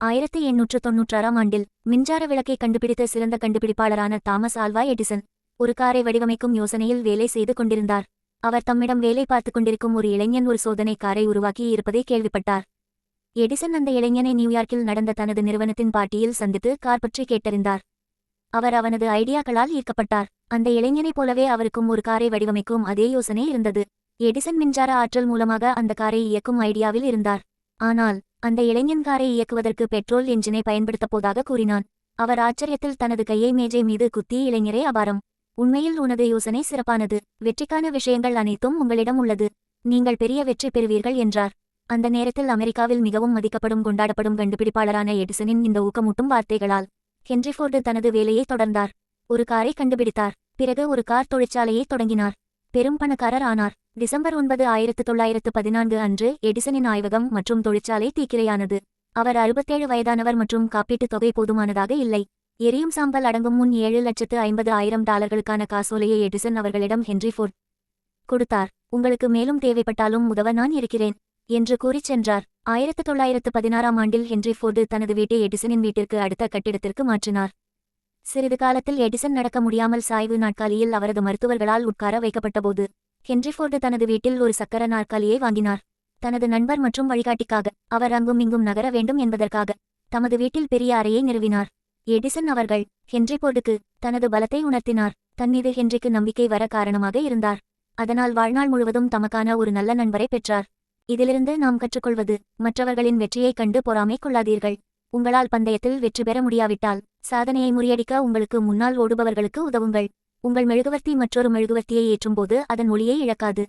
1896ஆம் ஆண்டில் மின்சார விளக்கை கண்டுபிடித்த சிறந்த கண்டுபிடிப்பாளரான தாமஸ் ஆல்வா எடிசன் ஒரு காரை வடிவமைக்கும் யோசனையில் வேலை செய்து கொண்டிருந்தார். அவர் தம்மிடம் வேலை பார்த்துக் கொண்டிருக்கும் ஒரு இளைஞன் ஒரு சோதனை காரை உருவாக்கி இருப்பதை கேள்விப்பட்டார். எடிசன் அந்த இளைஞனை நியூயார்க்கில் நடந்த தனது நிறுவனத்தின் பார்ட்டியில் சந்தித்து கார் பற்றி கேட்டறிந்தார். அவர் அவனது ஐடியாக்களால் ஈர்க்கப்பட்டார். அந்த இளைஞனைப் போலவே அவருக்கும் ஒரு காரை வடிவமைக்கும் அதே யோசனை இருந்தது. எடிசன் மின்சார ஆற்றல் மூலமாக அந்த காரை இயக்கும் ஐடியாவில் இருந்தார். ஆனால் அந்த இளைஞன் காரை இயக்குவதற்கு பெட்ரோல் என்ஜினை பயன்படுத்தப் போதாக கூறினான். அவர் ஆச்சரியத்தில் தனது கையை மேஜை மீது குத்தி, இளைஞரே, அபாரம்! உண்மையில் உனது யோசனை சிறப்பானது. வெற்றிக்கான விஷயங்கள் அனைத்தும் உங்களிடம் உள்ளது. நீங்கள் பெரிய வெற்றி பெறுவீர்கள் என்றார். அந்த நேரத்தில் அமெரிக்காவில் மிகவும் மதிக்கப்படும் கொண்டாடப்படும் கண்டுபிடிப்பாளரான எடிசனின் இந்த ஊக்கமூட்டும் வார்த்தைகளால் ஹென்றி ஃபோர்டு தனது வேலையை தொடர்ந்தார். ஒரு காரை கண்டுபிடித்தார். பிறகு ஒரு கார் தொழிற்சாலையை தொடங்கினார். பெரும் பணக்காரர் ஆனார். டிசம்பர் 9, 1914 அன்று எடிசனின் ஆய்வகம் மற்றும் தொழிற்சாலை தீக்கிரையானது. அவர் 67 வயதானவர் மற்றும் காப்பீட்டுத் தொகை போதுமானதாக இல்லை. எரியும் சாம்பல் அடங்கும் முன் $7,50,000 காசோலையை எடிசன் அவர்களிடம் ஹென்றி ஃபோர்டு கொடுத்தார். உங்களுக்கு மேலும் தேவைப்பட்டாலும் உதவ நான் இருக்கிறேன் என்று கூறிச் சென்றார். 1916ஆம் ஆண்டில் ஹென்றி ஃபோர்டு தனது வீட்டை எடிசனின் வீட்டிற்கு அடுத்த கட்டிடத்திற்கு மாற்றினார். சிறிது காலத்தில் எடிசன் நடக்க முடியாமல் சாய்வு நாற்காலியில் அவரது மருத்துவர்களால் உட்கார வைக்கப்பட்டபோது ஹென்றி ஃபோர்டு தனது வீட்டில் ஒரு சக்கர நாற்காலியை வாங்கினார். தனது நண்பர் மற்றும் வழிகாட்டிக்காக, அவர் அங்கும் இங்கும் நகர வேண்டும் என்பதற்காக தமது வீட்டில் பெரிய அறையை நிறுவினார். எடிசன் அவர்கள் ஹென்றி ஃபோர்டுக்கு தனது பலத்தை உணர்த்தினார். தன்மீது ஹென்றிக்கு நம்பிக்கை வர காரணமாக இருந்தார். அதனால் வாழ்நாள் முழுவதும் தமக்கான ஒரு நல்ல நண்பரை பெற்றார். இதிலிருந்து நாம் கற்றுக்கொள்வது, மற்றவர்களின் வெற்றியைக் கண்டு பொறாமை கொள்ளாதீர்கள். உங்களால் பந்தயத்தில் வெற்றி பெற முடியாவிட்டால் சாதனையை முறியடிக்க உங்களுக்கு முன்னால் ஓடுபவர்களுக்கு உதவுங்கள். உங்கள் மெழுகுவர்த்தி மற்றொரு மெழுகுவர்த்தியை ஏற்றும்போது அதன் ஒளியை இழக்காது.